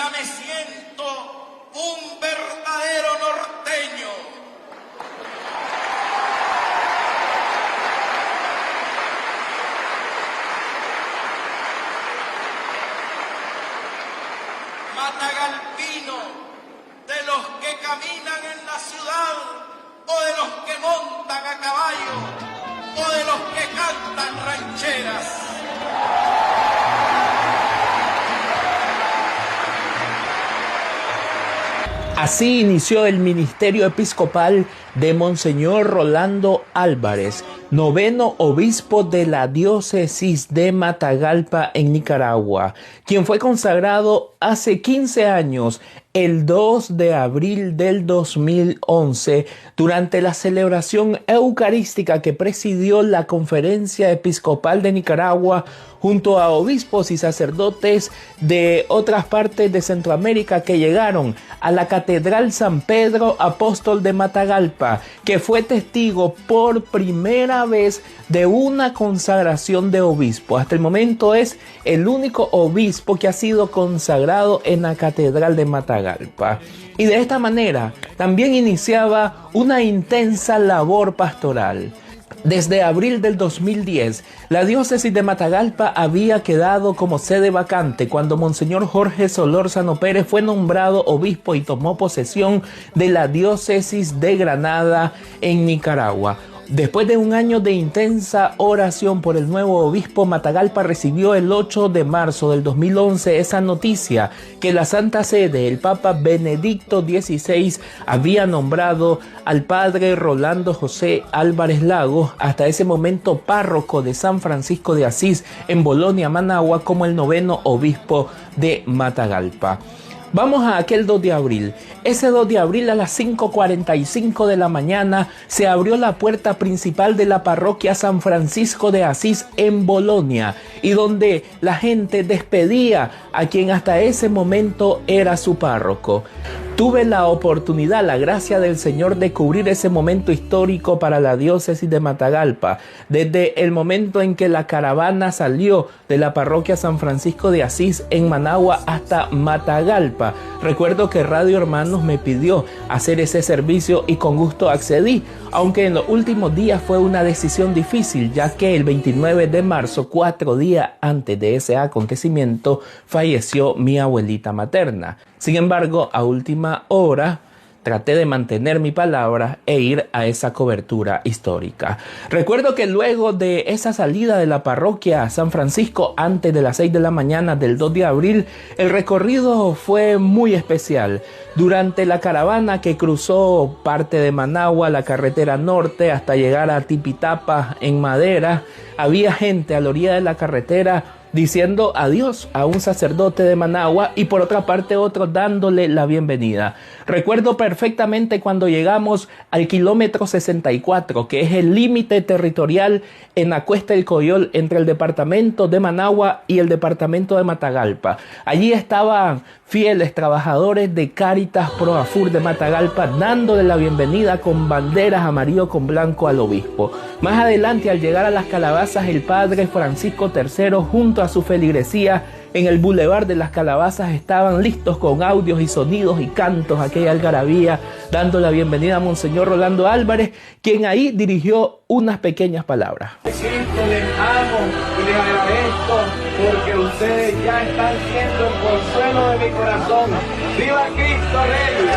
ya me siento un verdadero norteño. Matagalpino, de los que caminan en la ciudad, o de los que montan a caballo, o de los que cantan rancheras. Así inició el ministerio episcopal de Monseñor Rolando Álvarez, noveno obispo de la diócesis de Matagalpa en Nicaragua, quien fue consagrado hace 15 años, el 2 de abril del 2011, durante la celebración eucarística que presidió la Conferencia Episcopal de Nicaragua junto a obispos y sacerdotes de otras partes de Centroamérica que llegaron a la Catedral San Pedro Apóstol de Matagalpa, que fue testigo por primera vez de una consagración de obispo. Hasta el momento es el único obispo que ha sido consagrado en la Catedral de Matagalpa. Y de esta manera también iniciaba una intensa labor pastoral. Desde abril del 2010, la diócesis de Matagalpa había quedado como sede vacante cuando Monseñor Jorge Solórzano Pérez fue nombrado obispo y tomó posesión de la diócesis de Granada en Nicaragua. Después de un año de intensa oración por el nuevo obispo, Matagalpa recibió el 8 de marzo del 2011 esa noticia que la Santa Sede, el Papa Benedicto XVI, había nombrado al padre Rolando José Álvarez Lagos, hasta ese momento párroco de San Francisco de Asís en Bolonia, Managua, como el noveno obispo de Matagalpa. Vamos a aquel 2 de abril. Ese 2 de abril a las 5:45 de la mañana se abrió la puerta principal de la parroquia San Francisco de Asís en Bolonia, y donde la gente despedía a quien hasta ese momento era su párroco. Tuve la oportunidad, la gracia del Señor, de cubrir ese momento histórico para la diócesis de Matagalpa, desde el momento en que la caravana salió de la parroquia San Francisco de Asís en Managua hasta Matagalpa. Recuerdo que Radio Hermanos me pidió hacer ese servicio y con gusto accedí, aunque en los últimos días fue una decisión difícil, ya que el 29 de marzo, 4 días antes de ese acontecimiento, falleció mi abuelita materna. Sin embargo, a última hora traté de mantener mi palabra e ir a esa cobertura histórica. Recuerdo que luego de esa salida de la parroquia San Francisco, antes de las 6 de la mañana del 2 de abril, el recorrido fue muy especial. Durante la caravana que cruzó parte de Managua, la carretera norte, hasta llegar a Tipitapa en Madera, había gente a la orilla de la carretera diciendo adiós a un sacerdote de Managua y por otra parte otros dándole la bienvenida. Recuerdo perfectamente cuando llegamos al kilómetro 64, que es el límite territorial en la Cuesta del Coyol entre el departamento de Managua y el departamento de Matagalpa. Allí estaban fieles trabajadores de Cáritas Proafur de Matagalpa dándole la bienvenida con banderas amarillo con blanco al obispo. Más adelante, al llegar a las calabazas, el padre Francisco III junto a su feligresía en el Boulevard de las Calabazas estaban listos con audios y sonidos y cantos, aquella algarabía, dando la bienvenida a Monseñor Rolando Álvarez, quien ahí dirigió unas pequeñas palabras. Cristo, les amo y les agradezco porque ustedes ya están siendo el consuelo de mi corazón. ¡Viva Cristo Rey!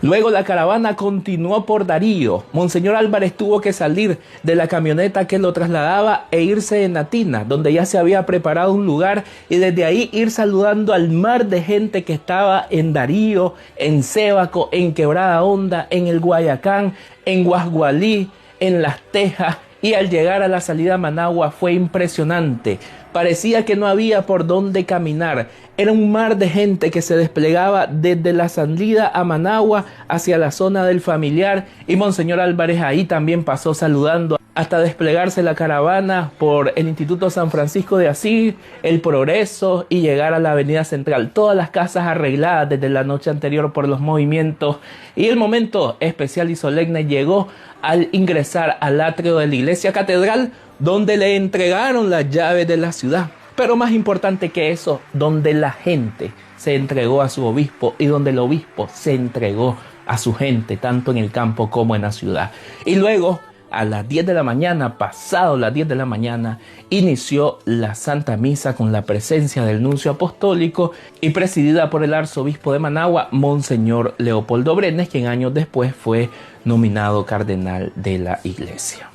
Luego la caravana continuó por Darío. Monseñor Álvarez tuvo que salir de la camioneta que lo trasladaba e irse en Natina, donde ya se había preparado un lugar, y desde ahí ir saludando al mar de gente que estaba en Darío, en Sébaco, en Quebrada Honda, en el Guayacán, en Guasgualí, en Las Tejas. Y al llegar a la salida a Managua fue impresionante. Parecía que no había por dónde caminar. Era un mar de gente que se desplegaba desde la salida a Managua hacia la zona del Familiar, y Monseñor Álvarez ahí también pasó saludando hasta desplegarse la caravana por el Instituto San Francisco de Asís, el Progreso, y llegar a la Avenida Central. Todas las casas arregladas desde la noche anterior por los movimientos, y el momento especial y solemne llegó al ingresar al atrio de la Iglesia Catedral, donde le entregaron las llaves de la ciudad. Pero más importante que eso, donde la gente se entregó a su obispo y donde el obispo se entregó a su gente, tanto en el campo como en la ciudad. Y luego, a las 10 de la mañana, pasado las 10 de la mañana, inició la Santa Misa con la presencia del nuncio apostólico y presidida por el arzobispo de Managua, Monseñor Leopoldo Brenes, quien años después fue nominado cardenal de la Iglesia.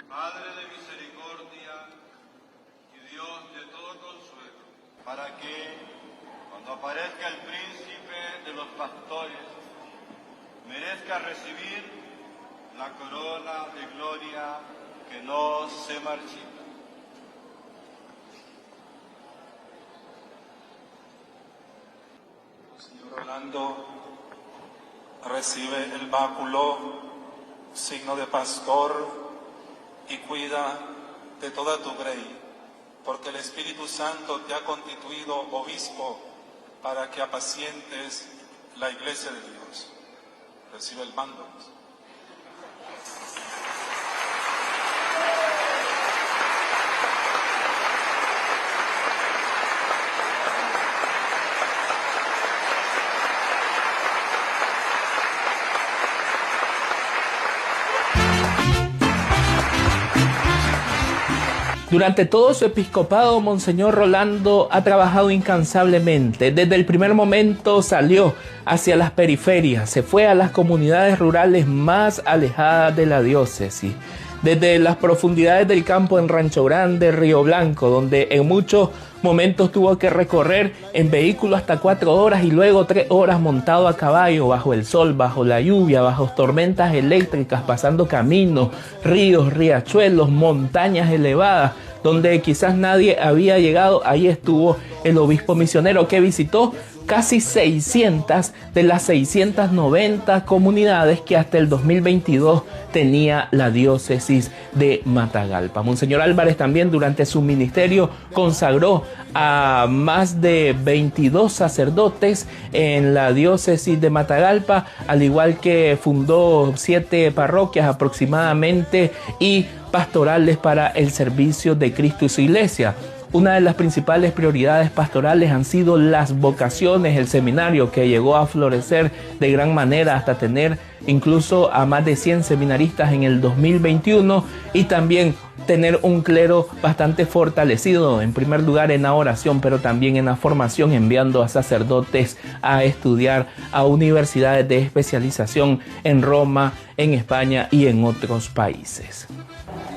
Padre de misericordia y Dios de todo consuelo, para que, cuando aparezca el príncipe de los pastores, merezca recibir la corona de gloria que no se marchita. Señor Rolando, recibe el báculo, signo de pastor, y cuida de toda tu grey, porque el Espíritu Santo te ha constituido obispo para que apacientes la iglesia de Dios. Recibe el mando. Durante todo su episcopado, Monseñor Rolando ha trabajado incansablemente. Desde el primer momento salió hacia las periferias, se fue a las comunidades rurales más alejadas de la diócesis. Desde las profundidades del campo en Rancho Grande, Río Blanco, donde en muchos momentos tuvo que recorrer en vehículo hasta 4 horas y luego 3 horas montado a caballo, bajo el sol, bajo la lluvia, bajo tormentas eléctricas, pasando caminos, ríos, riachuelos, montañas elevadas, donde quizás nadie había llegado. Ahí estuvo el obispo misionero, que visitó casi 600 de las 690 comunidades que hasta el 2022 tenía la diócesis de Matagalpa. Monseñor Álvarez también durante su ministerio consagró a más de 22 sacerdotes en la diócesis de Matagalpa, al igual que fundó 7 parroquias aproximadamente y pastorales para el servicio de Cristo y su iglesia. Una de las principales prioridades pastorales han sido las vocaciones, el seminario que llegó a florecer de gran manera hasta tener incluso a más de 100 seminaristas en el 2021 y también tener un clero bastante fortalecido, en primer lugar en la oración, pero también en la formación, enviando a sacerdotes a estudiar a universidades de especialización en Roma, en España y en otros países.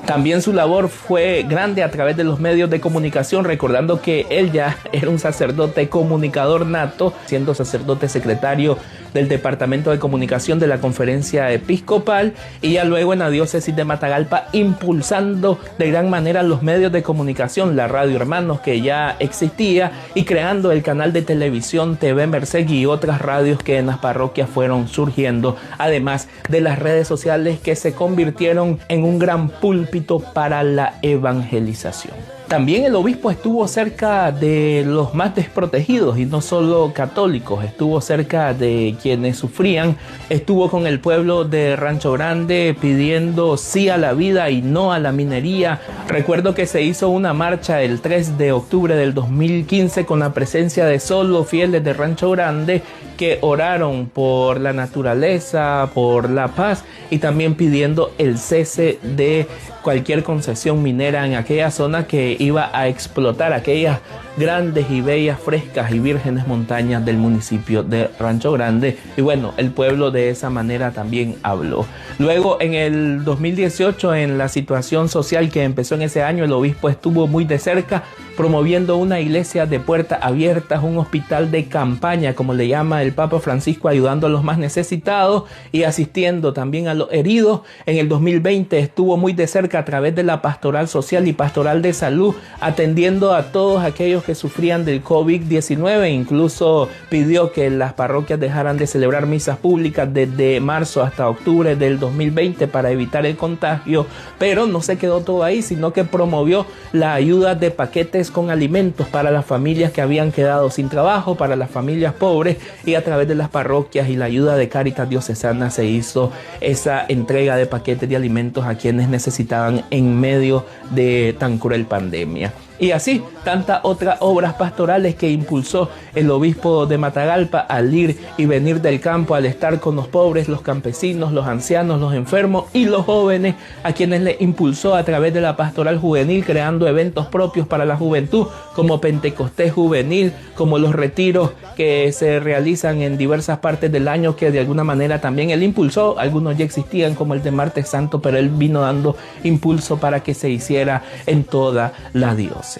También su labor fue grande a través de los medios de comunicación, recordando que él ya era un sacerdote comunicador nato, siendo sacerdote secretario del Departamento de Comunicación de la Conferencia Episcopal y ya luego en la diócesis de Matagalpa impulsando de gran manera los medios de comunicación, la Radio Hermanos que ya existía y creando el canal de televisión TV Merced y otras radios que en las parroquias fueron surgiendo, además de las redes sociales que se convirtieron en un gran púlpito para la evangelización. También el obispo estuvo cerca de los más desprotegidos y no solo católicos, estuvo cerca de quienes sufrían, estuvo con el pueblo de Rancho Grande pidiendo sí a la vida y no a la minería. Recuerdo que se hizo una marcha el 3 de octubre del 2015 con la presencia de solo fieles de Rancho Grande que oraron por la naturaleza, por la paz y también pidiendo el cese de cualquier concesión minera en aquella zona que iba a explotar aquellas grandes y bellas, frescas y vírgenes montañas del municipio de Rancho Grande. Y bueno, el pueblo de esa manera también habló. Luego, en el 2018, en la situación social que empezó en ese año, el obispo estuvo muy de cerca promoviendo una iglesia de puertas abiertas, un hospital de campaña, como le llama el Papa Francisco, ayudando a los más necesitados y asistiendo también a los heridos. En el 2020 estuvo muy de cerca a través de la pastoral social y pastoral de salud, atendiendo a todos aquellos que que sufrían del COVID-19. Incluso pidió que las parroquias dejaran de celebrar misas públicas desde marzo hasta octubre del 2020 para evitar el contagio, pero no se quedó todo ahí, sino que promovió la ayuda de paquetes con alimentos para las familias que habían quedado sin trabajo, para las familias pobres, y a través de las parroquias y la ayuda de Cáritas Diocesana se hizo esa entrega de paquetes de alimentos a quienes necesitaban en medio de tan cruel pandemia. Y así, tantas otras obras pastorales que impulsó el obispo de Matagalpa al ir y venir del campo, al estar con los pobres, los campesinos, los ancianos, los enfermos y los jóvenes, a quienes le impulsó a través de la pastoral juvenil, creando eventos propios para la juventud, como Pentecostés Juvenil, como los retiros que se realizan en diversas partes del año, que de alguna manera también él impulsó. Algunos ya existían, como el de Martes Santo, pero él vino dando impulso para que se hiciera en toda la diócesis.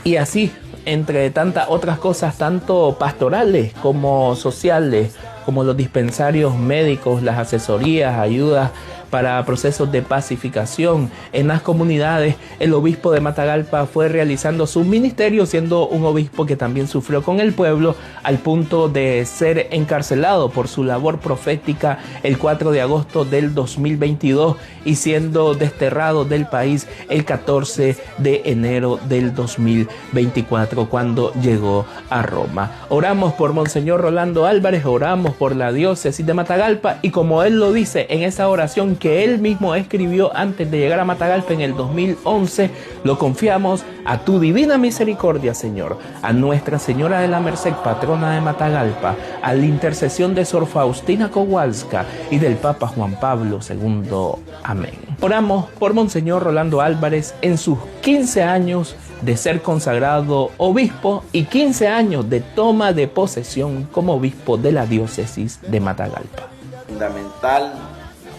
Y así, entre tantas otras cosas, tanto pastorales como sociales, como los dispensarios médicos, las asesorías, ayudas para procesos de pacificación en las comunidades, el obispo de Matagalpa fue realizando su ministerio, siendo un obispo que también sufrió con el pueblo, al punto de ser encarcelado por su labor profética el 4 de agosto del 2022 y siendo desterrado del país el 14 de enero del 2024 cuando llegó a Roma. Oramos por Monseñor Rolando Álvarez, oramos por la diócesis de Matagalpa, y como él lo dice en esa oración que él mismo escribió antes de llegar a Matagalpa en el 2011, lo confiamos a tu divina misericordia, Señor, a Nuestra Señora de la Merced, patrona de Matagalpa, a la intercesión de Sor Faustina Kowalska y del Papa Juan Pablo II. Amén. Oramos por Monseñor Rolando Álvarez en sus 15 años de ser consagrado obispo y 15 años de toma de posesión como obispo de la diócesis de Matagalpa. Fundamental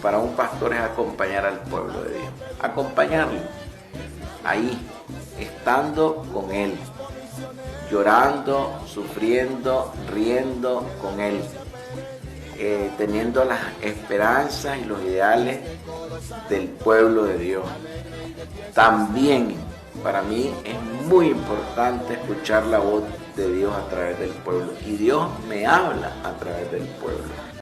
para un pastor es acompañar al pueblo de Dios, acompañarlo ahí, estando con él, llorando, sufriendo, riendo con él, teniendo las esperanzas y los ideales del pueblo de Dios. También para mí es muy importante escuchar la voz de Dios a través del pueblo, y Dios me habla a través del pueblo.